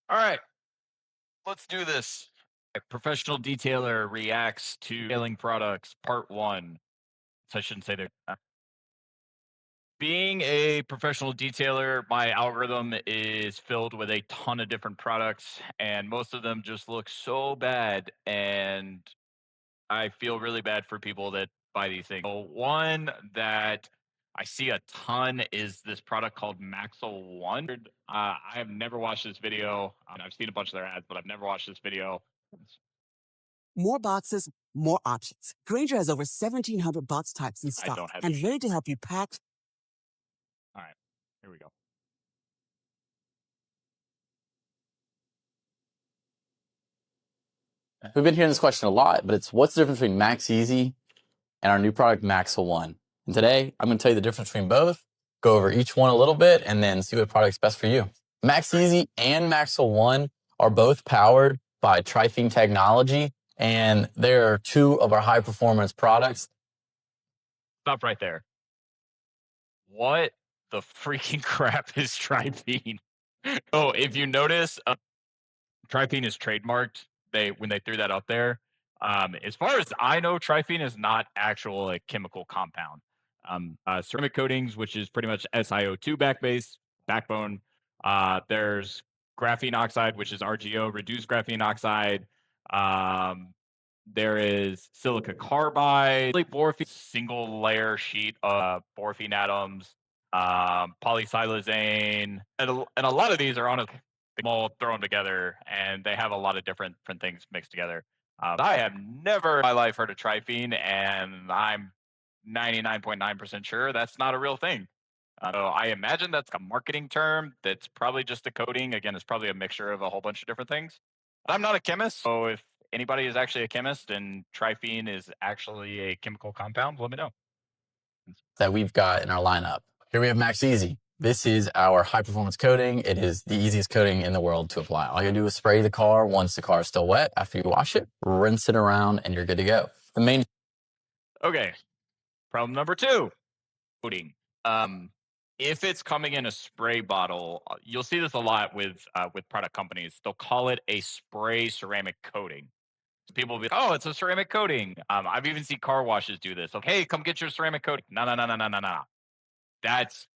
All right, let's do this. A professional detailer reacts to failing products, part one. So I shouldn't say that. Being a professional detailer, my algorithm is filled with a ton of different products, and most of them just look so bad. And I feel really bad for people that buy these things. So one that I see a ton is this product called Maxl One. I have never watched this video. I've seen a bunch of their ads, but I've never watched this video. More boxes, more options. Granger has over 1,700 box types in I stock don't have and any. ready to help you pack. All right, here we go. We've been hearing this question a lot, but it's what's the difference between Max Easy and our new product Maxl One? And today I'm going to tell you the difference between both, go over each one a little bit, and then see what product's best for you. Max Easy and Maxl One are both powered by Tint technology, and they're two of our high performance products. Stop right there. What the freaking crap is Tripene? Oh, if you notice, Tripene is trademarked. They when they threw that up there. As far as I know, Tripene is not actual like chemical compound. Ceramic coatings, which is pretty much SiO2 backbone. There's graphene oxide, which is RGO, reduced graphene oxide. Um, there is silica carbide, borphine, single layer sheet of borphine atoms, polysilazane, and a lot of these are on a all thrown together, and they have a lot of different things mixed together. I have never in my life heard of tripene, and I'm 99.9% sure that's not a real thing. So I imagine that's a marketing term. That's probably just a coating. Again, it's probably a mixture of a whole bunch of different things. But I'm not a chemist, so if anybody is actually a chemist and tripene is actually a chemical compound, let me know. That we've got in our lineup. Here we have Max Easy. This is our high performance coating. It is the easiest coating in the world to apply. All you gotta do is spray the car once the car is still wet. After you wash it, rinse it around, and you're good to go. The main Okay, problem number two, coating. Um, if it's coming in a spray bottle, you'll see this a lot with product companies. They'll call it a spray ceramic coating. People will be, oh, it's a ceramic coating. I've even seen car washes do this. Okay, come get your ceramic coating. No, no, no, no, no, no, no. That's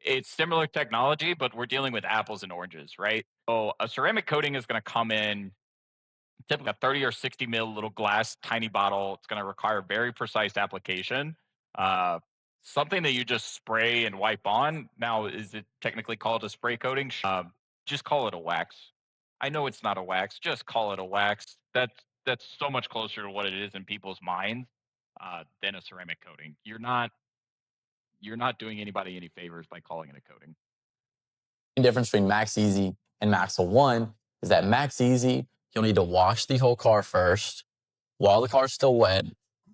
it's similar technology, but we're dealing with apples and oranges, right? So a ceramic coating is going to come in typically a 30 or 60 mil little glass tiny bottle. It's going to require very precise application. Uh, Something that you just spray and wipe on. Now, is it technically called a spray coating? Just call it a wax. I know it's not a wax. Just call it a wax. That's so much closer to what it is in people's minds than a ceramic coating. You're not doing anybody any favors by calling it a coating. difference between Max Easy and Maxl One is that Max Easy, you'll need to wash the whole car first. While the car's still wet,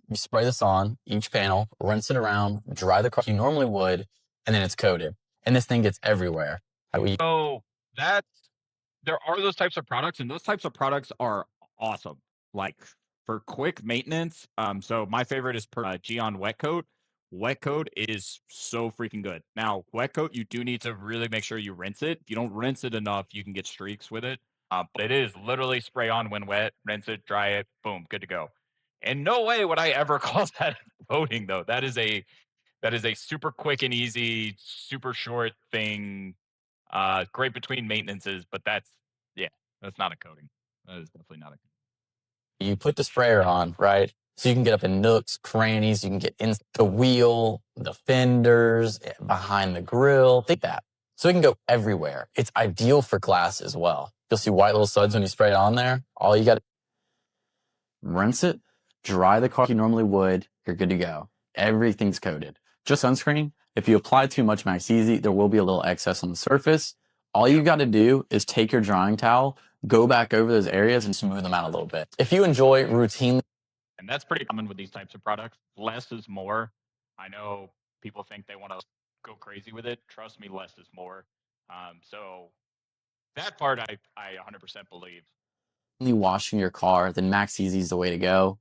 you spray this on each panel, rinse it around, dry the car like you normally would, and then it's coated. And this thing gets everywhere. So that's there are those types of products, and those types of products are awesome. Like for quick maintenance. So my favorite is Geon Wet Coat. Wet Coat is so freaking good. Now, Wet Coat, you do need to really make sure you rinse it. If you don't rinse it enough, you can get streaks with it. But it is literally spray on when wet, rinse it, dry it, boom, good to go. And no way would I ever call that coating though. That is a super quick and easy, super short thing. Great between maintenances, but yeah, that's not a coating. That is definitely not a. You put the sprayer on, right? So you can get up in nooks, crannies, you can get in the wheel, the fenders, behind the grill, think that. So it can go everywhere. It's ideal for glass as well. You'll see white little suds when you spray it on there. All you got to rinse it, dry the car like you normally would, you're good to go. Everything's coated. Just sunscreen. If you apply too much Max Easy, there will be a little excess on the surface. All you got to do is take your drying towel, go back over those areas and smooth them out a little bit. If you enjoy routinely, And that's pretty common with these types of products. Less is more. I know people think they want to go crazy with it. Trust me, less is more. So that part I 100% believe. washing your car, then Max Easy is the way to go.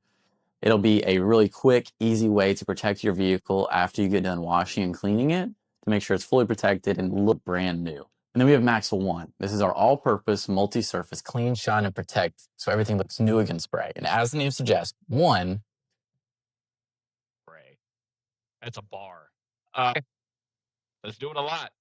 It'll be a really quick, easy way to protect your vehicle after you get done washing and cleaning it to make sure it's fully protected and look brand new. And then we have Maxl 1. This is our all-purpose, multi-surface, clean, shine, and protect, so everything looks new again spray. And as the name suggests, 1... Spray. That's a bar. That's doing a lot.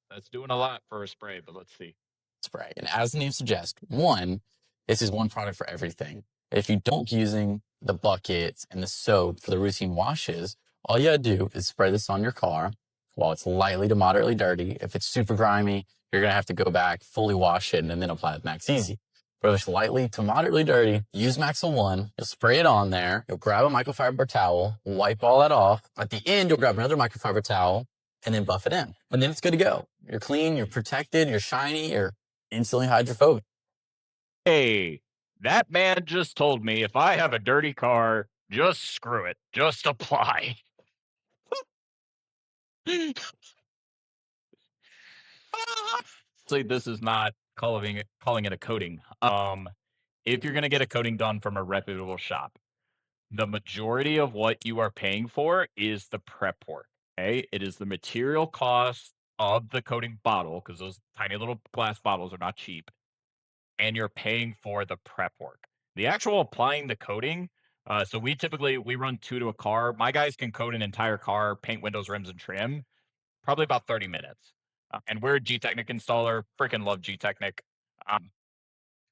That's doing a lot for a spray, but let's see. Spray. And as the name suggests, 1, this is one product for everything. If you don't using the buckets and the soap for the routine washes, all you gotta do is spray this on your car while it's lightly to moderately dirty. If it's super grimy, you're gonna have to go back, fully wash it, and then apply it Max Easy. But if it's lightly to moderately dirty, use Maxl 1. You'll spray it on there. You'll grab a microfiber towel, wipe all that off. At the end, you'll grab another microfiber towel and then buff it in. And then it's good to go. You're clean, you're protected, you're shiny, you're instantly hydrophobic. Hey, that man just told me if I have a dirty car, just screw it. Just apply. See, this is not calling it a coating. If you're gonna get a coating done from a reputable shop, the majority of what you are paying for is the prep work. Okay, it is the material cost of the coating bottle because those tiny little glass bottles are not cheap, and you're paying for the prep work. The actual applying the coating. So we run 2 to a car. My guys can coat an entire car, paint windows, rims, and trim, probably about 30 minutes. And we're a Gtechniq installer. Freaking love Gtechniq.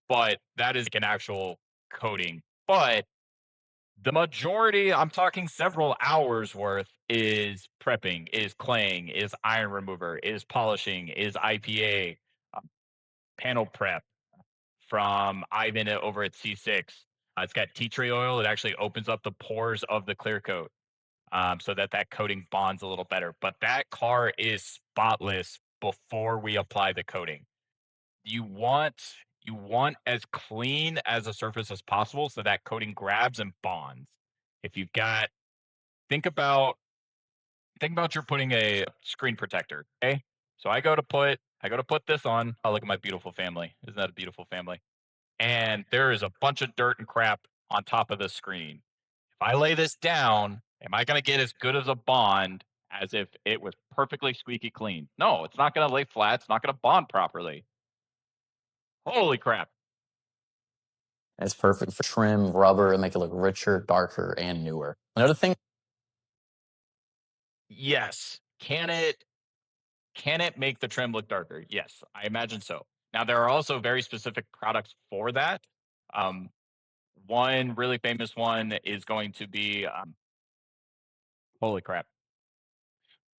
But that is like an actual coating. But the majority, I'm talking several hours worth, is prepping, is claying, is iron remover, is polishing, is IPA, panel prep from Ivan over at C6. It's got tea tree oil. It actually opens up the pores of the clear coat so that coating bonds a little better. But that car is spotless before we apply the coating. You want as clean as a surface as possible so that coating grabs and bonds. If you've got think about you're putting a screen protector, okay? So I go to put this on. Oh, look at my beautiful family. Isn't that a beautiful family? And there is a bunch of dirt and crap on top of the screen. If I lay this down, am I going to get as good as a bond as if it was perfectly squeaky clean? No, it's not going to lay flat. It's not going to bond properly. Holy crap. It's perfect for trim, rubber, and make it look richer, darker, and newer. Another thing. Yes. Can it make the trim look darker? Yes, I imagine so. Now, there are also very specific products for that. One really famous one is going to be, holy crap.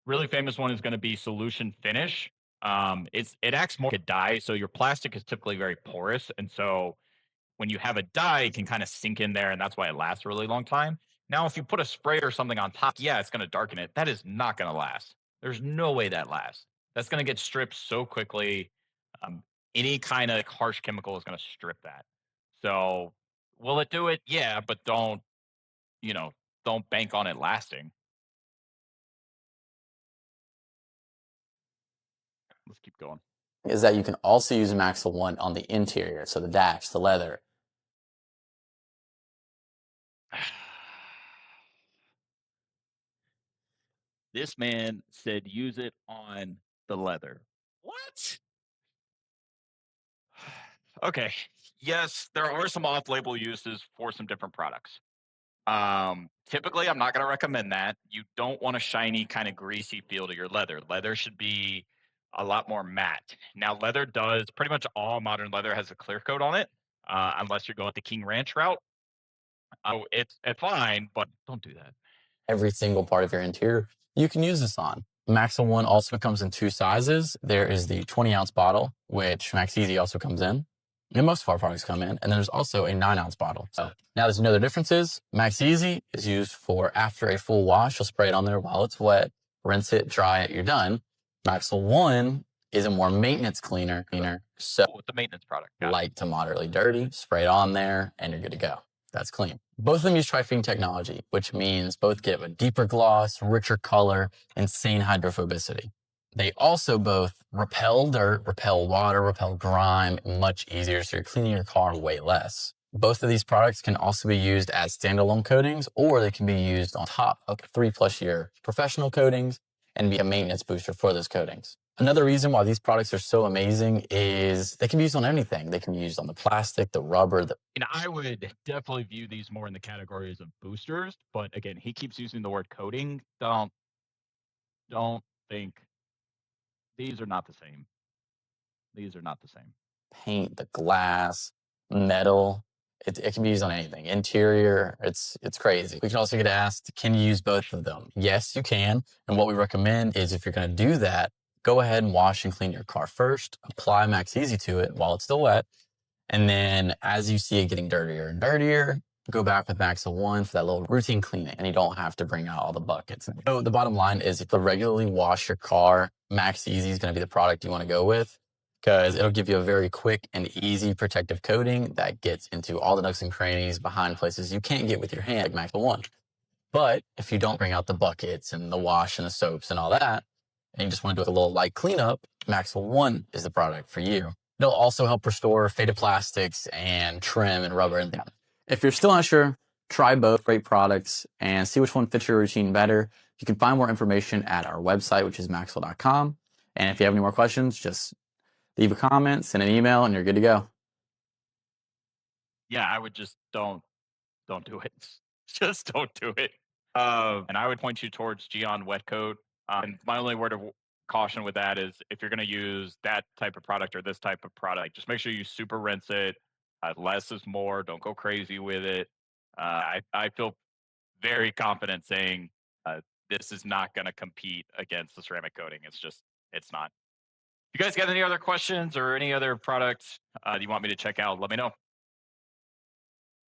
Really famous one is going to be Solution Finish. It acts more like a dye, so your plastic is typically very porous, and so when you have a dye, it can kind of sink in there, and that's why it lasts a really long time. Now, if you put a spray or something on top, yeah, it's going to darken it. That is not going to last. There's no way that lasts. That's going to get stripped so quickly. Any kind of harsh chemical is going to strip that. So, will it do it? Yeah, but don't bank on it lasting. Let's keep going. Is that you can also use Maxl 1 on the interior, so the dash, the leather. This man said use it on the leather. What? Okay. Yes, there are some off-label uses for some different products. Typically, I'm not going to recommend that. You don't want a shiny, kind of greasy feel to your leather. Leather should be a lot more matte. Now, leather does pretty much all modern leather has a clear coat on it, unless you're going the King Ranch route. It's fine, but don't do that. Every single part of your interior you can use this on. Maxl 1 also comes in 2 sizes. There is the 20-ounce bottle, which Max Easy also comes in. And most of our products come in. And there's also a 9-ounce bottle. So now there's another difference is Max Easy is used for after a full wash. You'll spray it on there while it's wet, rinse it, dry it, you're done. Maxl 1 is a more maintenance cleaner. So with the maintenance product. Light to moderately dirty, spray it on there, and you're good to go. That's clean. Both of them use tri-fing technology, which means both give a deeper gloss, richer color, insane hydrophobicity. They also both repel dirt, repel water, repel grime much easier, so you're cleaning your car way less. Both of these products can also be used as standalone coatings, or they can be used on top of 3+ year professional coatings and be a maintenance booster for those coatings. Another reason why these products are so amazing is they can be used on anything. They can be used on the plastic, the rubber, And I would definitely view these more in the categories of boosters, but again, he keeps using the word coating. Don't think these are not the same. These are not the same. paint, the glass, metal. It can be used on anything. Interior, it's crazy. We can also get asked, can you use both of them? Yes, you can. And what we recommend is if you're going to do that, go ahead and wash and clean your car first. Apply Max Easy to it while it's still wet. And then as you see it getting dirtier and dirtier, go back with Maxl 1 for that little routine cleaning, and you don't have to bring out all the buckets. So the bottom line is if you regularly wash your car, Max Easy is going to be the product you want to go with because it'll give you a very quick and easy protective coating that gets into all the nooks and crannies behind places you can't get with your hand like Maxl 1. But if you don't bring out the buckets and the wash and the soaps and all that, and you just want to do a little light cleanup, Maxl 1 is the product for you. It'll also help restore faded plastics and trim and rubber and that. If you're still not sure, try both great products and see which one fits your routine better. You can find more information at our website, which is maxl.com. And if you have any more questions, just leave a comment, send an email, and you're good to go. Yeah, I would just don't do it. Just don't do it. And I would point you towards Geon Wet Coat. And my only word of caution with that is if you're going to use that type of product or this type of product, just make sure you super rinse it. Less is more. Don't go crazy with it. I feel very confident saying this is not going to compete against the ceramic coating. It's not. If you guys got any other questions or any other products you want me to check out, let me know.